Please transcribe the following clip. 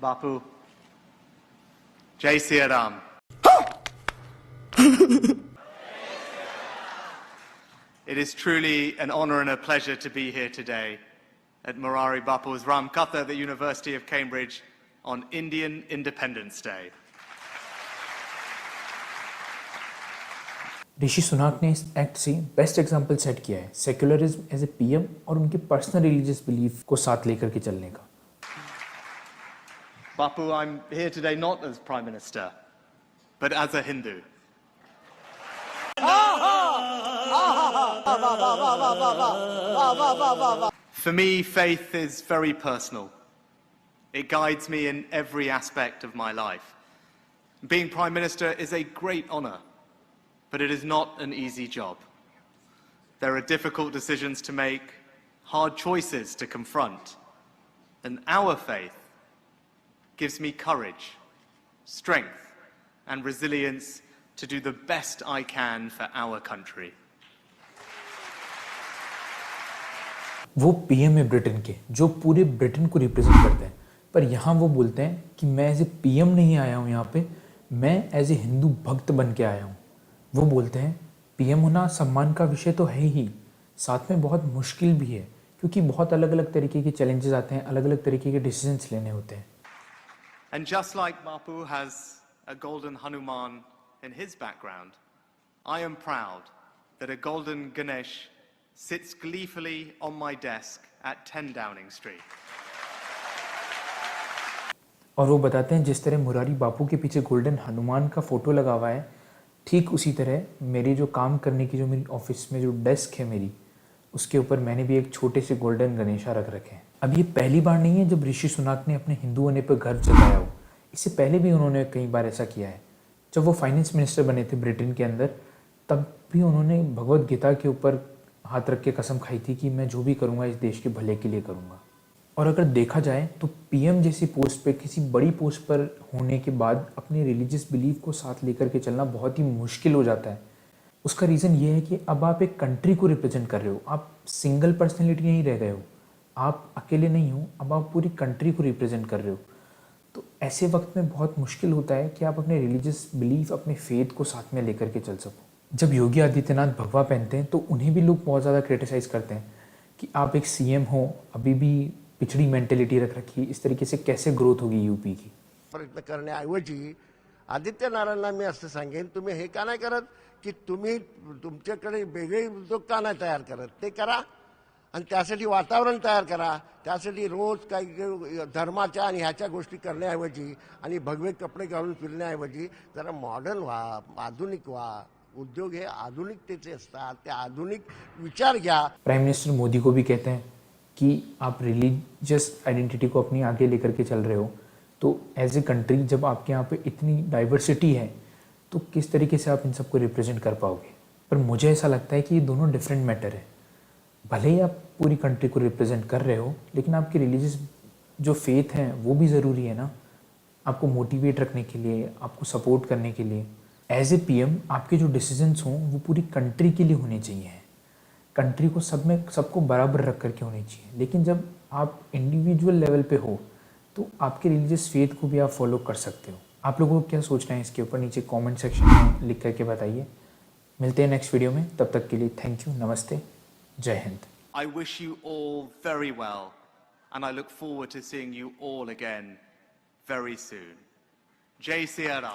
Bapu, Jai Siya Ram. It is truly an honor and a pleasure to be here today at Morari Bapu's Ram Katha at the University of Cambridge on Indian Independence Day. ऋषि सुनाक ने इस act से best example set किया है secularism as A PM और उनके personal religious belief को साथ लेकर के चलने का। Bapu, I'm here today not as Prime Minister, but as a Hindu. For me, faith is very personal. It guides me in every aspect of my life. Being Prime Minister is a great honor, but it is not an easy job. There are difficult decisions to make, hard choices to confront, and our faith gives me courage, strength, and resilience to do the best I can for our country. वो PM है Britain के जो पूरे Britain को represent करते हैं, पर यहाँ वो बोलते हैं कि मैं एज ए पीएम नहीं आया हूँ यहाँ पे, मैं एज ए हिंदू भक्त बन के आया हूँ। वो बोलते हैं पीएम होना सम्मान का विषय तो है ही, साथ में बहुत मुश्किल भी है क्योंकि बहुत अलग अलग तरीके के चैलेंजेस आते हैं, अलग अलग तरीके के डिसीजंस लेने होते हैं। And just like Bapu has a golden Hanuman in his background, I am proud that a golden Ganesh sits gleefully on my desk at 10 Downing Street. और वो बताते हैं जिस तरह मुरारी बापू के पीछे गोल्डन हनुमान का फोटो लगा हुआ है, ठीक उसी तरह मेरी जो काम करने की जो मेरी ऑफिस में जो डेस्क है मेरी, उसके ऊपर मैंने भी एक छोटे से गोल्डन गणेशा रख रखे हैं। अब ये पहली बार नहीं है जब ऋषि सुनाक ने अपने हिंदू होने पर गर्व जताया हो, इससे पहले भी उन्होंने कई बार ऐसा किया है। जब वो फाइनेंस मिनिस्टर बने थे ब्रिटेन के अंदर, तब भी उन्होंने भगवत गीता के ऊपर हाथ रख के कसम खाई थी कि मैं जो भी करूँगा इस देश के भले के लिए करूँगा। और अगर देखा जाए तो पीएम जैसी पोस्ट पे किसी बड़ी पोस्ट पर होने के बाद अपने रिलीजियस बिलीफ को साथ लेकर के चलना बहुत ही मुश्किल हो जाता है। उसका रीज़न ये है कि अब आप एक कंट्री को रिप्रेजेंट कर रहे हो, आप सिंगल पर्सनैलिटी नहीं रह गए हो, आप अकेले नहीं हो, अब आप पूरी कंट्री को रिप्रेजेंट कर रहे हो। तो ऐसे वक्त में बहुत मुश्किल होता है कि आप अपने रिलीजियस बिलीफ, अपने फेथ को साथ में लेकर के चल सको। जब योगी आदित्यनाथ भगवा पहनते हैं तो उन्हें भी लोग बहुत ज़्यादा क्रिटिसाइज करते हैं कि आप एक सीएम हो, अभी भी पिछड़ी मेंटेलिटी रख रखी, इस तरीके से कैसे ग्रोथ होगी यूपी की। प्रयत्न करण्याऐवजी आदित्यनारायणला मी असं सांगेन, तुम्ही हे का नाही करत की तुम्ही तुमच्याकडे वेगळे उद्योग का नाही तयार करत, ते करा आणि त्यासाठी वातावरण तयार करा। त्यासाठी रोज काही धर्माच्या आणि ह्याच्या गोष्टी करण्याऐवजी आणि भगवे कपडे घालून फिरण्याऐवजी जरा मॉडर्न व्हा, आधुनिक व्हा। उद्योग हे आधुनिकतेचे असतात, ते आधुनिक विचार घ्या। प्राइम मिनिस्टर मोदी को भी कहते हैं कि आप रिलीजियस आइडेंटिटी को अपनी आगे लेकर के चल रहे हो, तो एज ए कंट्री जब आपके यहाँ पे इतनी डाइवर्सिटी है तो किस तरीके से आप इन सबको रिप्रेजेंट कर पाओगे। पर मुझे ऐसा लगता है कि ये दोनों डिफरेंट मैटर है। भले ही आप पूरी कंट्री को रिप्रेजेंट कर रहे हो, लेकिन आपकी रिलीजियस जो फेथ है वो भी ज़रूरी है ना, आपको मोटिवेट रखने के लिए, आपको सपोर्ट करने के लिए। एज ए पीएम आपके जो डिसीजंस हों वो पूरी कंट्री के लिए होने चाहिए, कंट्री को सब में सबको बराबर रख करके होनी चाहिए। लेकिन जब आप इंडिविजुअल लेवल पे हो तो आपके रिलीजियस फेथ को भी आप फॉलो कर सकते हो। आप लोगों को क्या सोचना है इसके ऊपर नीचे कमेंट सेक्शन में लिख करके बताइए। मिलते हैं नेक्स्ट वीडियो में, तब तक के लिए थैंक यू, नमस्ते, जय Hind. I wish you all very well, and I look forward to seeing you all again very soon. Jai Siya Ram.